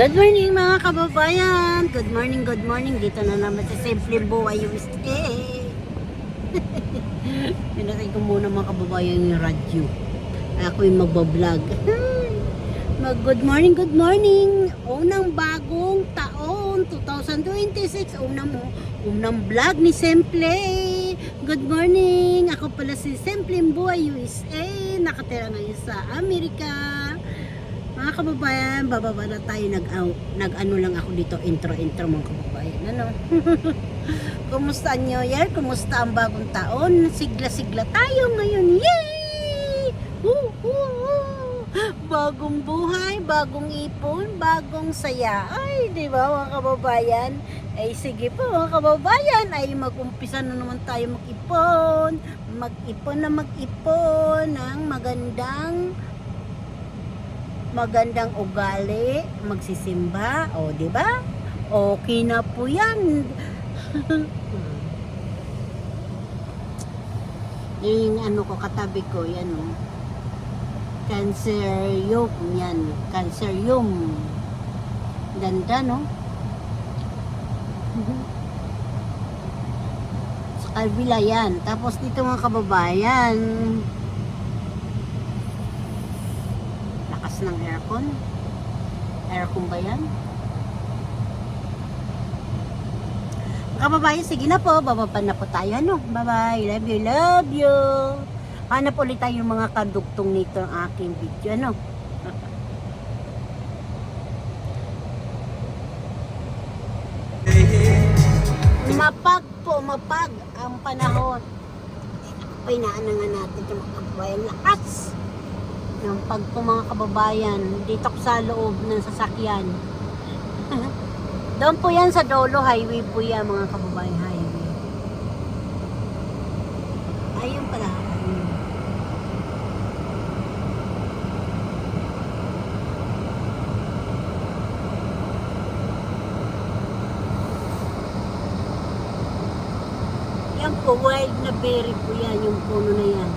Good morning mga kababayan. Good morning, good morning. Dito na naman sa Simple Buhay USA. Pinatay ko muna mga kababayan yung radyo. Ako yung magbablog. Good morning, good morning. Unang bagong taon, 2026. Unang vlog ni Simple. Good morning. Ako pala si Simple Buhay USA. Nakatira ngayon sa Amerika. Mga kababayan, bababa na tayo, nag-ano lang ako dito, intro mga kababayan, ano? Kumusta ang New Year? Kumusta ang bagong taon? Sigla-sigla tayo ngayon, yay! Bagong buhay, bagong ipon, bagong saya, ay, di ba mga kababayan? Ay, sige po mga kababayan, ay mag-umpisa na naman tayo mag-ipon ng magandang ugali, magsisimba, o di ba? Okay na po 'yan. Yung ano ko katabi ko, yan oh. Cancerium yan, Cancerium. Ganda no? Sa kabila yan. Tapos dito mga kababayan, ng aircon ba yan? Kababayan, sige na po, bababa na po tayo, ano? Bye bye, love you. Hanap ulit tayo yung mga kadugtong nito ang aking video, ano? Mapag ang panahon. Pinaanangan natin yung mga kababayan, lakas ng pagpo mga kababayan dito sa loob ng sasakyan. Doon po yan sa Dolo Highway po yan mga kababayan, highway. Ayun pala. Yan po, wild na berry po yan, yung puno na yan.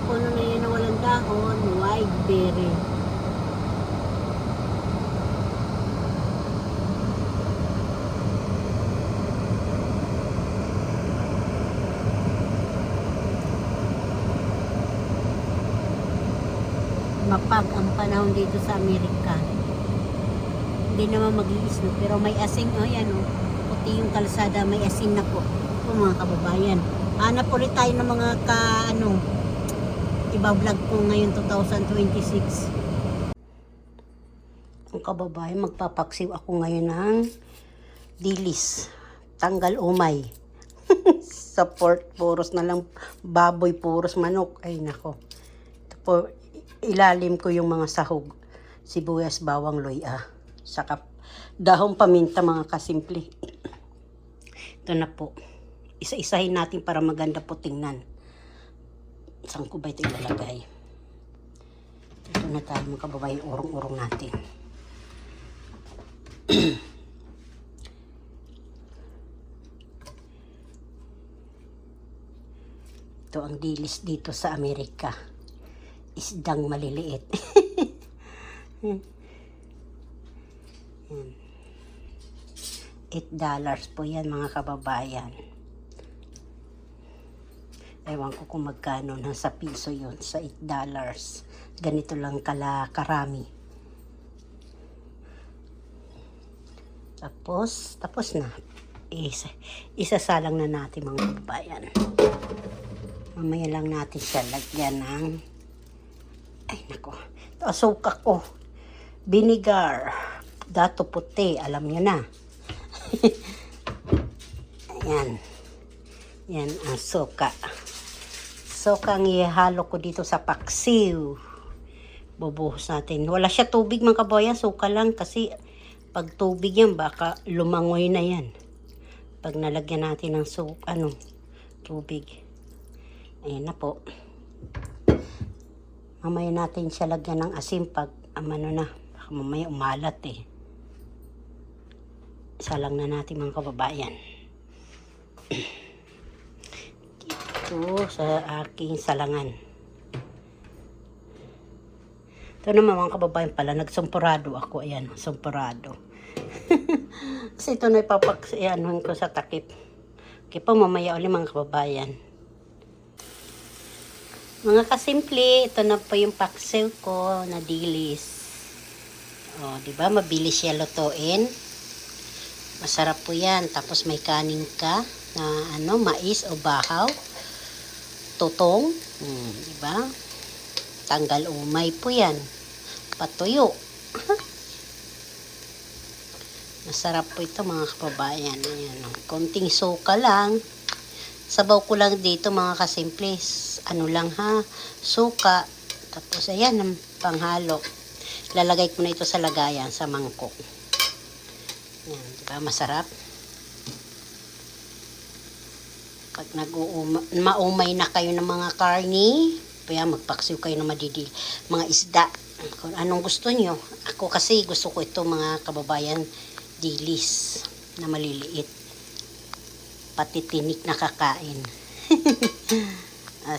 Puno na yun na walang dahon, white berry. Mapag ang panahon dito sa Amerika. Hindi naman mag-iisno, pero may asin, oh yan oh. Puti yung kalsada, may asin na po. Po mga kababayan. Hanap ulit tayo ng mga iba-vlog ko ngayon 2026. Ang kababayan, magpapaksiw ako ngayon ng dilis, tanggal umay. Sa pork, puros na lang baboy, puros manok. Ay nako. Ito po, ilalim ko yung mga sahog, sibuyas, bawang, loya, saka dahong paminta mga kasimple. Ito na po. Isa-isahin natin para maganda po tingnan. Saan ko ba ito ilalagay? Ito na tayo mga kababayan, urong-urong natin. Ito ang dilis dito sa Amerika. Isdang maliliit. $8 po yan mga kababayan. Ewan ko kung magkano, nasa piso yun, sa $8. Ganito lang karami. Tapos na. Isasalang na natin mga kababayan. Mamaya lang natin siya lagyan ng, ay nako, ito asukal ko. Vinegar. Dato puti, alam nyo na. Ayan. Yan ang suka. Suka ang ihalo ko dito sa paksiw. Bubuhos natin. Wala siya tubig mga kababayan, suka lang kasi pag tubig yan baka lumangoy na yan. Pag nalagyan natin ng tubig. Ayan na po. Mamaya natin siya lagyan ng asin pag na. Baka mamaya umalat eh. Salang na natin mga kababayan. Ito sa aking salangan. Ito naman mga kababayan pala, nagsumpurado ako. Ayan, sumpurado. Kasi ito na ipapaksayanuhan ko sa takip. Okay po, mamaya ulit mga kababayan. Mga kasimple, ito na po yung paksiw ko na dilis. O, di ba? Mabilis siya lutuin. Masarap po yan. Tapos may kanin ka na mais o bahaw. Tutong. Di ba? Tanggal umay po yan. Patuyo. Masarap po ito mga kababayan. Ayan, konting suka lang. Sabaw ko lang dito mga kasimples. Ano lang ha. Suka. Tapos ayan ang panghalo. Lalagay ko na ito sa lagayan sa mangkok. Ayan, diba masarap? Pag maumay na kayo ng mga karni, kaya magpaksiw kayo ng madidil. Mga isda. Kung anong gusto nyo. Ako kasi gusto ko ito mga kababayan dilis na maliliit. Pati tinik na kakain.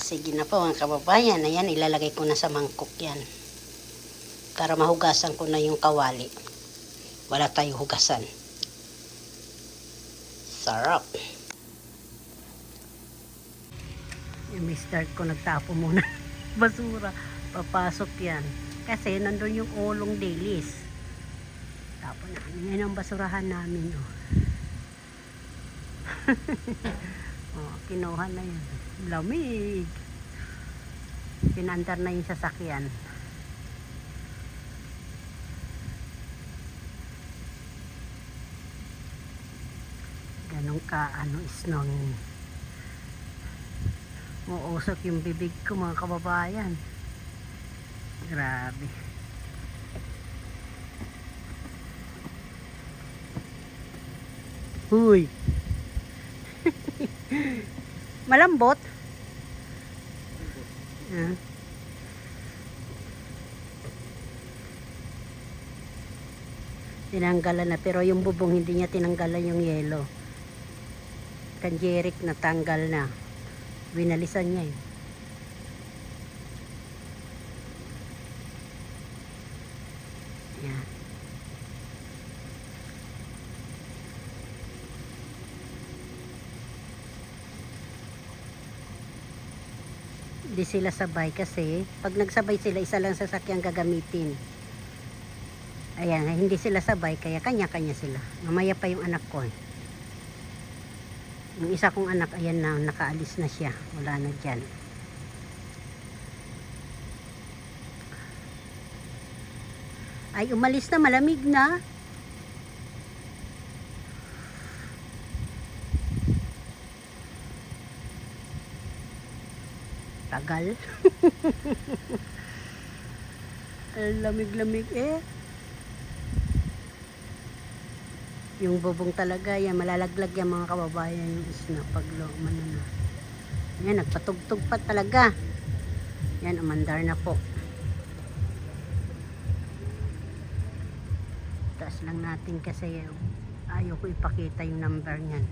Sige na po mga kababayan. Ayan, ilalagay ko na sa mangkok yan. Para mahugasan ko na yung kawali. Wala tayong hugasan. Sarap. Yung start ko nagtapo muna. Basura. Papasok yan. Kasi nandun yung ulong dilis. Tapo na. Yan ang basurahan namin. Oh. Oh, kinuha na yan. Lamig. Pinandar na yung sasakyan. Ganun ka, isnong. Uusok yung bibig ko mga kababayan. Grabe. Huy. Malambot. Tinanggalan na pero yung bubong hindi niya tinanggalan yung yelo. Kanjerik na tanggal na. Winalisan niya yun. Yan. Hindi sila sabay kasi pag nagsabay sila isa lang sasakyan gagamitin. Ayan, hindi sila sabay kaya kanya-kanya sila. Mamaya pa yung anak ko eh. Yung isa kong anak, ayan na, nakaalis na siya. Wala na dyan. Ay, umalis na, malamig na. Tagal. Lamig-lamig eh. Yung bubong talaga yan, malalaglag yan mga kababayan yung isna pag ano na. Yan, nagpatugtog pa talaga. Yan, umandar na po. Taas lang natin kasi ayaw ko ipakita yung number niyan.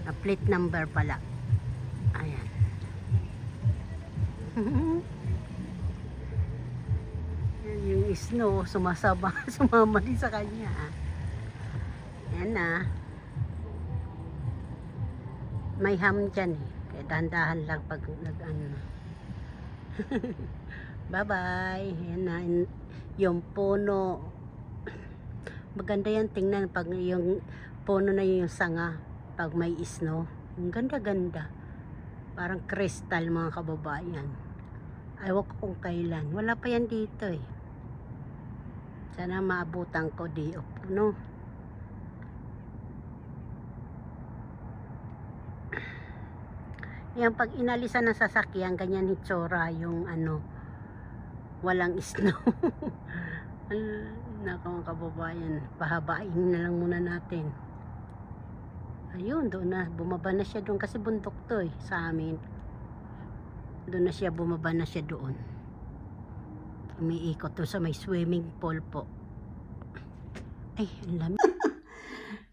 Na plate number pala. Ayan. Yan, yung snow sumama din sa kanya. Yan na. May ham dyan eh. Kaya dahan-dahan lang pag nag-ano. Bye-bye. Yan na. Yung puno. Maganda yan tingnan pag yung puno na yung sanga. Pag may snow. Ang ganda-ganda. Parang kristal mga kababayan. Ayaw ko kung kailan. Wala pa yan dito eh. Sana maabutan ko di no? Yan, pag inalisan ng sasakyan, ganyan hitsura yung walang snow. Nako mga kababayan, pahabain na lang muna natin. Ayun, doon na, bumaba na siya doon kasi bundok to eh, sa amin. Doon na siya, bumaba na siya doon. Umiikot to sa may swimming pool po. Ay, ang lamig.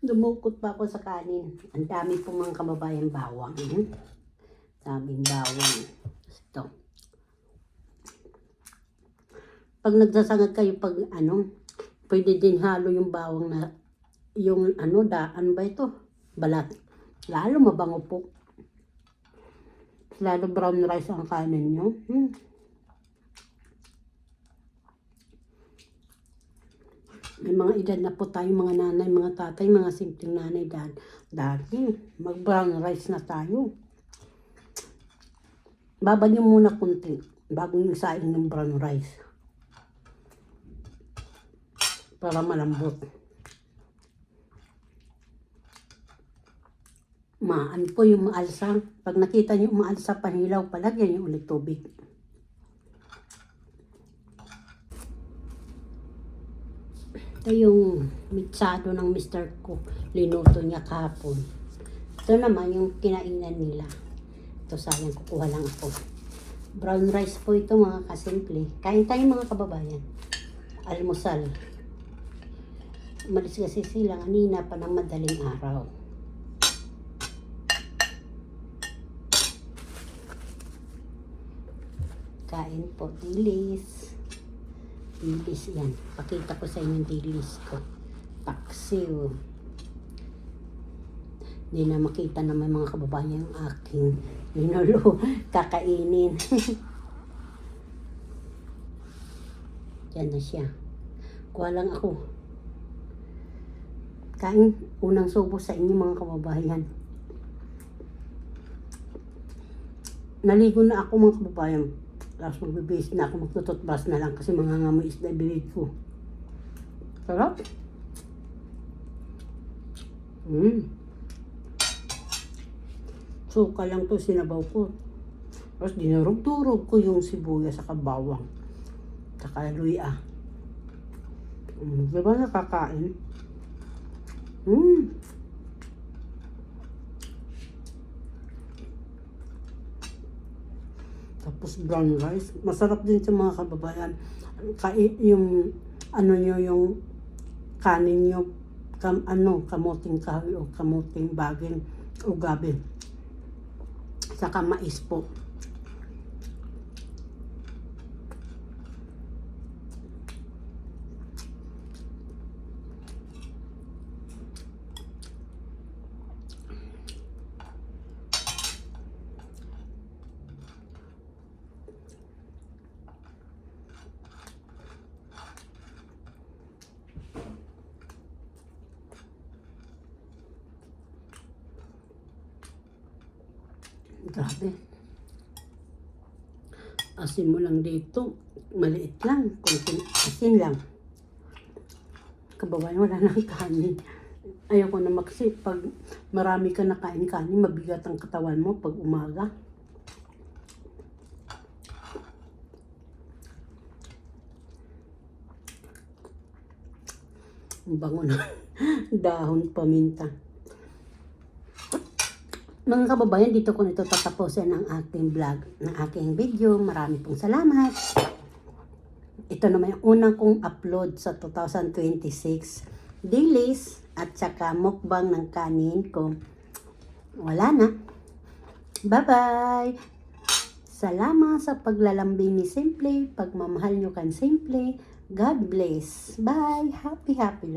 Dumukot pa ako sa kanin. Ang dami po mga kababayan bawang. Daming bawang. Ito. Pag nagsasangag kayo, pag ano, pwede din halo yung bawang na, yung ano, ano ba ito? Balat. Lalo mabango po. Lalo brown rice ang kanin nyo. May mga edad na po tayo, mga nanay, mga tatay, mga simpleng nanay, dati, mag brown rice na tayo. Babad nyo muna kunti bago nyo isain ng brown rice. Para malambot. Ano po yung maalsa. Pag nakita nyo maalsa, panilaw, palagyan nyo ulit tubig. Ito yung mitsado ng mister ko. Linuto niya kahapon. Ito naman yung kinainan nila. Ito sayang, kukuha lang ako. Brown rice po ito mga kasimple. Kain tayo mga kababayan. Almusal. Umalis kasi sila kanina pa ng madaling araw. Kain po, dilis. Dilis yan. Pakita ko sa inyo dilis ko. Paksiw. Hindi na makita naman mga kababayan yung aking linulo. Kakainin. Yan na siya. Kuha lang ako. Kain. Unang subo sa inyo mga kababayan. Naligo na ako mga kababayan. Tapos magbibis na ako, magtututbas na lang kasi mga ngamoy isda bibig ko. Sarap. Suka lang to, sinabaw ko. Tapos dinurog-durog ko yung sibuyas sa bawang. Saka luya. Diba nakakain? Tapos brown rice. Masarap din sa mga kababayan. Yung ano nyo, yung kanin nyo, kamuting kahoy o kamuting baging o gabi. Saka mais po. Grabe. Asin mo lang dito. Maliit lang. Kunting asin lang. Kababayan, wala nang kanin. Ayoko na kasi pag marami ka na kain-kanin, mabigat ang katawan mo pag umaga. Ang bango na dahon paminta. Mga kababayan, dito ko nito tatapusin ang aking vlog, ng aking video. Marami pong salamat. Ito naman yung unang kong upload sa 2026. Dilis at saka mukbang ng kanin ko. Wala na. Bye-bye! Salamat sa paglalambing ni Simple. Pagmamahal nyo kan Simple. God bless. Bye! Happy, happy life.